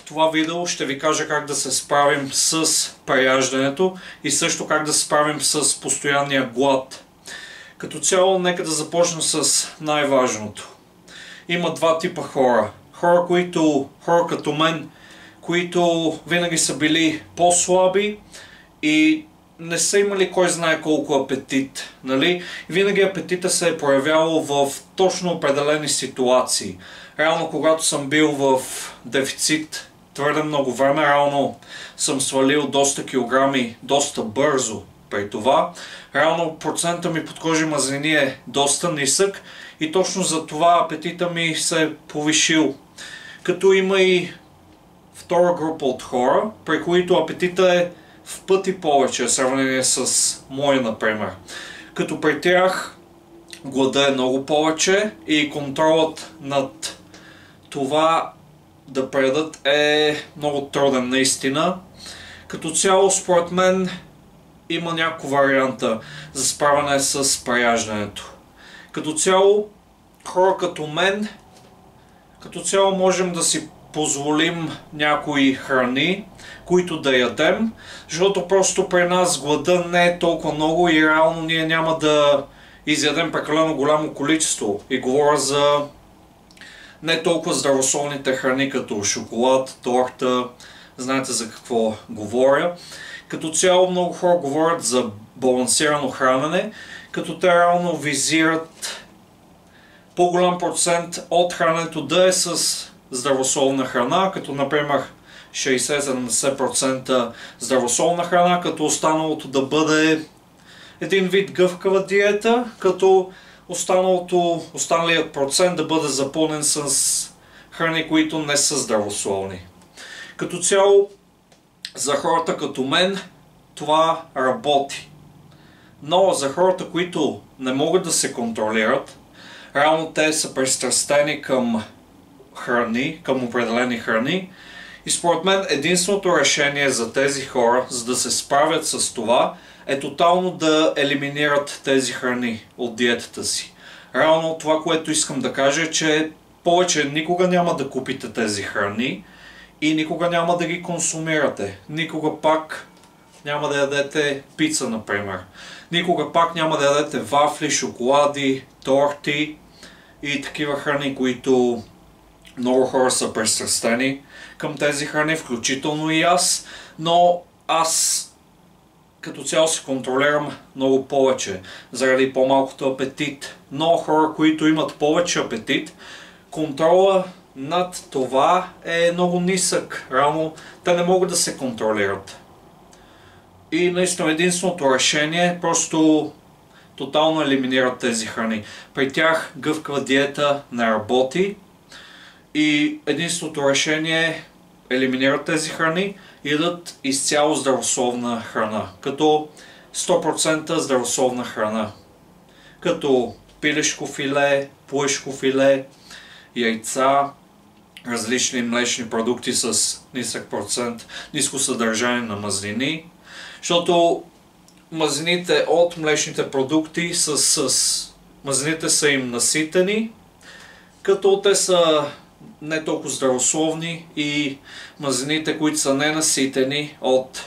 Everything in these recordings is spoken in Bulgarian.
В това видео ще ви кажа как да се справим с преяждането и също как да се справим с постоянния глад. Като цяло, нека да започна с най-важното. Има два типа хора. Хора като мен, които винаги са били по-слаби и не са имали кой знае колко апетит. Нали? Винаги апетита се е проявявал в точно определени ситуации. Реално, когато съм бил в дефицит твърде много време, реално съм свалил доста килограми доста бързо при това. Реално процента ми подкожи мазнини е доста нисък и точно за това апетита ми се е повишил. Като има и втора група от хора, при които апетита е в пъти повече в сравнение с моя, например. Като при тях глада е много повече и контролът над това да преядат е много труден наистина. Като цяло, според мен, има няколко варианта за справяне с преяждането. Като цяло, хора като мен, можем да си позволим някои храни, които да ядем, защото просто при нас глада не е толкова много и реално ние няма да изядем прекалено голямо количество. И говоря за не толкова здравословните храни, като шоколад, торта, знаете за какво говоря. Като цяло много хора говорят за балансирано хранене, като те реално визират по-голям процент от храненето да е с здравословна храна, като например 60-70% здравословна храна, като останалото да бъде един вид гъвкава диета, като останалият процент да бъде запълнен с храни, които не са здравословни. Като цяло, за хората като мен, това работи. Но за хората, които не могат да се контролират, реално те са пристрастени към храни, към определени храни. И според мен единственото решение за тези хора, за да се справят с това, е тотално да елиминират тези храни от диетата си. Реално това, което искам да кажа е, че повече никога няма да купите тези храни и никога няма да ги консумирате. Никога пак няма да ядете пица, например. Никога пак няма да ядете вафли, шоколади, торти и такива храни, които много хора са пристрастени към тези храни, включително и аз, но аз като цяло се контролирам много повече, заради по-малкото апетит. Но хора, които имат повече апетит, контрола над това е много нисък. Реално те не могат да се контролират. И наистина единственото решение е просто тотално елиминират тези храни. При тях гъвкава диета не работи и единственото решение е елиминират тези храни и ядат изцяло здравословна храна, като 100% здравословна храна, като пилешко филе, пуешко филе, яйца, различни млечни продукти с нисък процент, ниско съдържание на мазнини, защото мазнините от млечните продукти мазнините са им наситени, като те са не толкова здравословни и мазнините, които са ненаситени от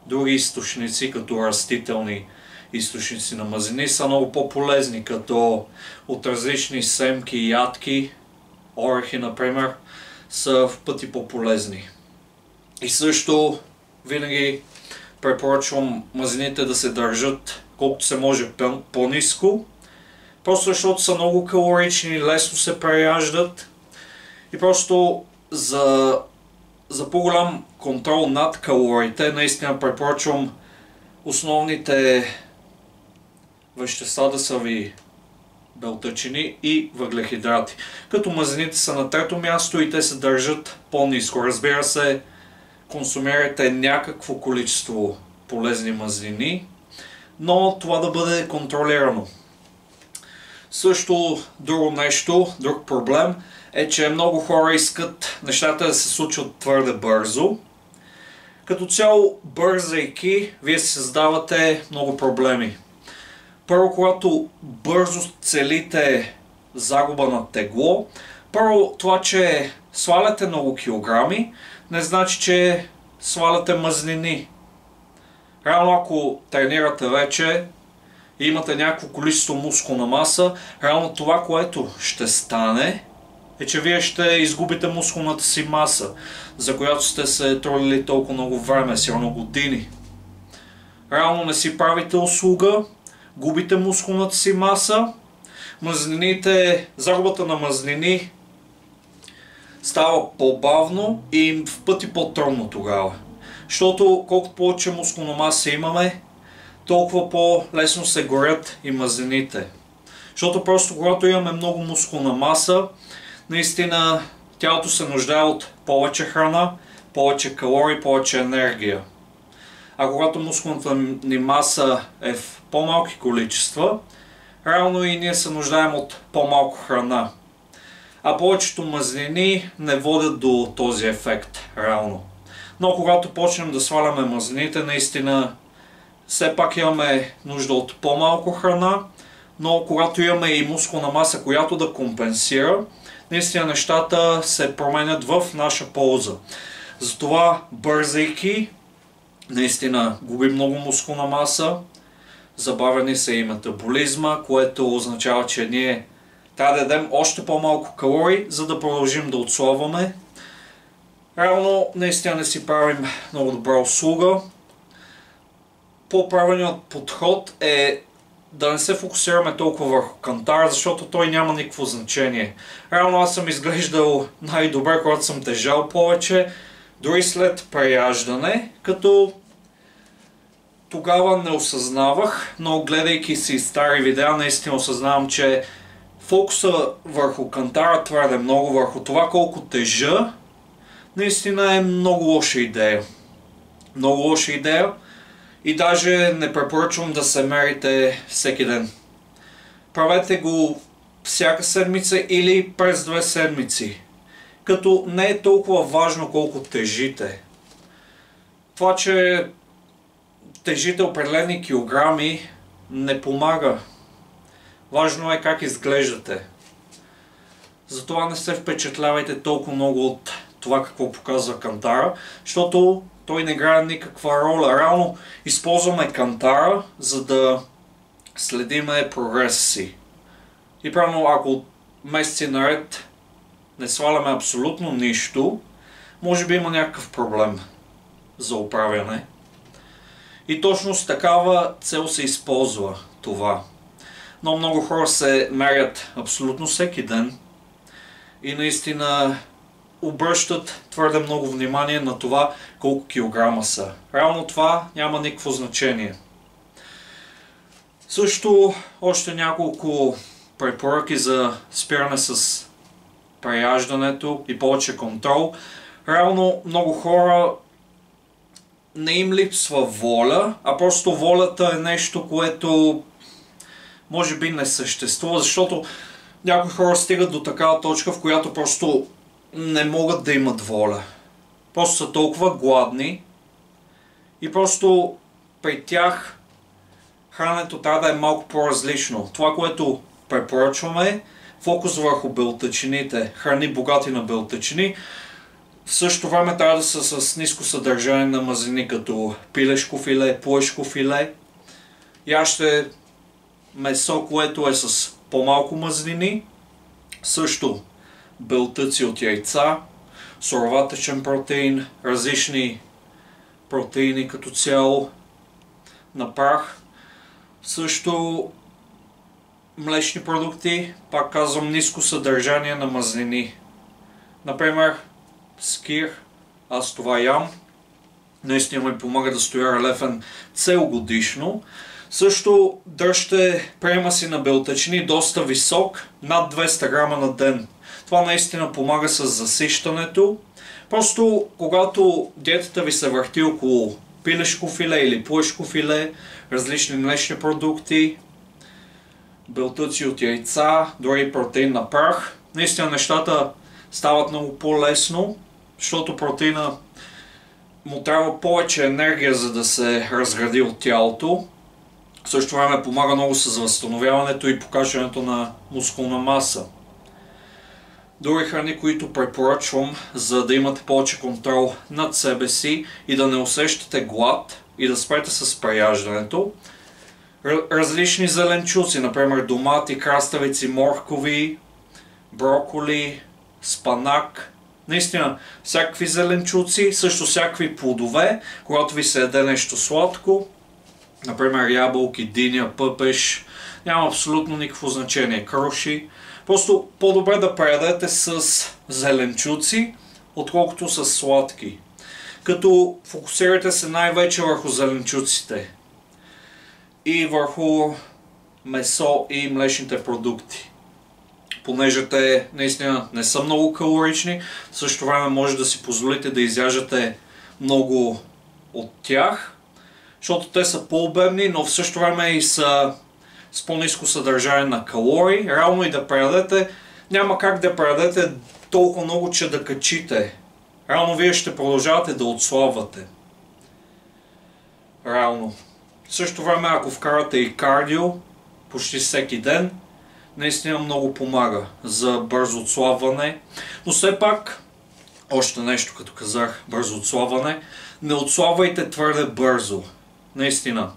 други източници, като растителни източници на мазнини, са много по-полезни, като от различни семки и ядки, орехи, например, са в пъти по-полезни. И също винаги препоръчвам мазнините да се държат колкото се може по-ниско, просто защото са много калорични, лесно се преяждат. И просто за по-голям контрол над калориите, наистина препоръчвам основните вещества да са ви белтъчини и въглехидрати. Като мазнините са на трето място и те се държат по-ниско. Разбира се, консумирайте някакво количество полезни мазнини, но това да бъде контролирано. Също друг проблем е, че много хора искат нещата да се случват твърде бързо. Като цяло, бързайки, вие си създавате много проблеми. Първо, когато бързо целите загуба на тегло, първо това, че сваляте много килограми, не значи, че сваляте мазнини. Реално ако тренирате вече и имате някакво количество мускулна маса, реално това, което ще стане, е, че вие ще изгубите мускулната си маса, за която сте се трудили толкова много време, сигурно години. Реално не си правите услуга, губите мускулната си маса, загубата на мазнини става по-бавно и в пъти по-трудно тогава. Защото колкото повече мускулна маса имаме, толкова по-лесно се горят и мазнините. Защото просто когато имаме много мускулна маса, наистина тялото се нуждае от повече храна, повече калории, повече енергия. А когато мускулната ни маса е в по-малки количества, реално и ние се нуждаем от по-малко храна. А повечето мазнини не водят до този ефект, реално. Но когато почнем да сваляме мазнините, наистина все пак имаме нужда от по-малко храна, но когато имаме и мускулна маса, която да компенсира, наистина нещата се променят в наша полза. Затова, бързайки, наистина губим много мускулна маса, забавени са и метаболизма, което означава, че ние трябва да ядем още по-малко калории, за да продължим да отслабваме. Реално, наистина не си правим много добра услуга. По-правилният подход е да не се фокусираме толкова върху кантара, защото той няма никакво значение. Реално аз съм изглеждал най-добре, когато съм тежал повече, дори след преяждане, като тогава не осъзнавах, но гледайки си стари видеа, наистина осъзнавам, че фокуса върху кантара твърде много, върху това колко тежа, наистина е много лоша идея. Много лоша идея и даже не препоръчвам да се мерите всеки ден. Правете го всяка седмица или през 2 седмици. Като не е толкова важно колко тежите. Това, че тежите определени килограми, не помага. Важно е как изглеждате. Затова не се впечатлявайте толкова много от това какво показва кантара, защото той не играе никаква роля. Реално използваме кантара, за да следиме прогреса си. И правилно, ако месеци наред не сваляме абсолютно нищо, може би има някакъв проблем за оправяне. И точно с такава цел се използва това. Но много хора се мерят абсолютно всеки ден и наистина обръщат твърде много внимание на това колко килограма са. Реално това няма никакво значение. Също още няколко препоръки за спиране с преяждането и повече контрол. Реално много хора не им липсва воля, а просто волята е нещо, което може би не съществува, защото някои хора стигат до такава точка, в която просто не могат да имат воля. Просто са толкова гладни и просто при тях храненето трябва да е малко по-различно. Това, което препоръчваме е фокус върху белтъчините, храни богати на белтъчини. В същото време трябва да са с ниско съдържание на мазнини, като пилешко филе, плъшко филе. Яще месо, което е с по-малко мазнини. Също белтъци от яйца, суроватъчен протеин, различни протеини като цяло на прах. Също млечни продукти, пак казвам, ниско съдържание на мазнини. Например, скир, аз това ям. Наистина ми помага да стоя релефен целогодишно. Също дръжте приема си на белтъчини доста висок, над 200 грама на ден. Това наистина помага с засищането. Просто когато диетата ви се върти около пилешко филе или плъшко филе, различни млечни продукти, белтъци от яйца, дори протеин на прах, наистина нещата стават много по-лесно, защото протеина му трябва повече енергия, за да се разгради от тялото. В същото време помага много с възстановяването и покачването на мускулна маса. Други храни, които препоръчвам, за да имате повече контрол над себе си и да не усещате глад и да спрете с преяждането. Различни зеленчуци, например домати, краставици, моркови, броколи, спанак. Наистина, всякакви зеленчуци, също всякакви плодове, когато ви се яде нещо сладко, например ябълки, диня, пъпеш, няма абсолютно никакво значение, круши. Просто по-добре да преядете с зеленчуци, отколкото с сладки. Като фокусирате се най-вече върху зеленчуците и върху месо и млечните продукти. Понеже те наистина не са много калорични, в същото време може да си позволите да изяждате много от тях, защото те са по-обемни, но в същото време и са с по-ниско съдържание на калории. Реално и да преядете, няма как да преядете толкова много, че да качите. Реално вие ще продължавате да отслабвате. Реално. В същото време, ако вкарате и кардио почти всеки ден, наистина много помага за бързо отслабване. Но все пак, още нещо като казах, бързо отслабване, не отслабвайте твърде бързо. Наистина.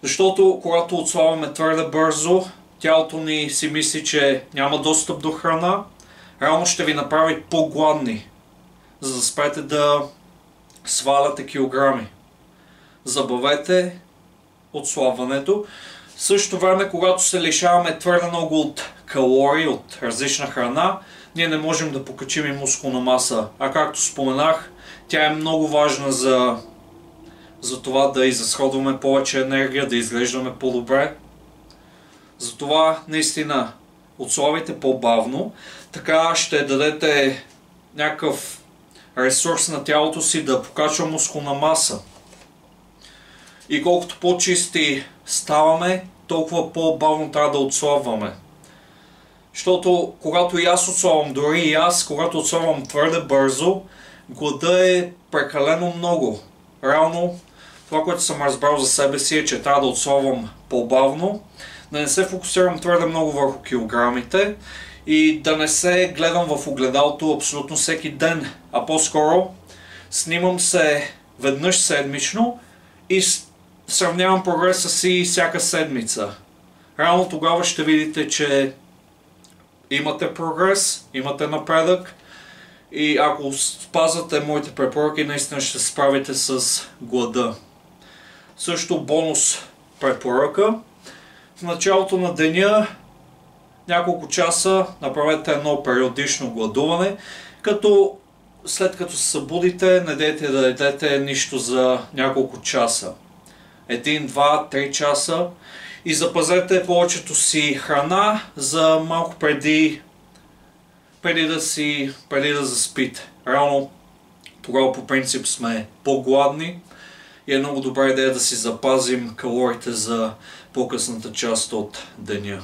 Защото когато отслабваме твърде бързо, тялото ни си мисли, че няма достъп до храна, реално ще ви направи по-гладни, за да спрете да сваляте килограми. Забавете отслабването. В същото време, когато се лишаваме твърде много от калории, от различна храна, ние не можем да покачим и мускулна маса. А както споменах, тя е много важна за това да изразходваме повече енергия, да изглеждаме по-добре. Затова наистина отслабвайте по-бавно, така ще дадете някакъв ресурс на тялото си да покачва мускулна маса. И колкото по-чисти ставаме, толкова по-бавно трябва да отслабваме. Защото когато и аз отслабвам, дори и аз, когато отслабвам твърде бързо, глада е прекалено много. Реално, това, което съм разбрал за себе си е, че трябва да отслабвам по-бавно, да не се фокусирам твърде много върху килограмите и да не се гледам в огледалото абсолютно всеки ден, а по-скоро снимам се веднъж седмично и сравнявам прогреса си всяка седмица. Реално тогава ще видите, че имате прогрес, имате напредък и ако спазвате моите препоръки, наистина ще се справите с глада. Също бонус препоръка. В началото на деня няколко часа направете едно периодично гладуване, като след като се събудите, не дейте да ядете нищо за няколко часа. 1, 2, 3 часа и запазете повечето си храна за малко преди да заспите. Реално тогава по принцип сме по-гладни и е много добра идея да си запазим калориите за по-късната част от деня.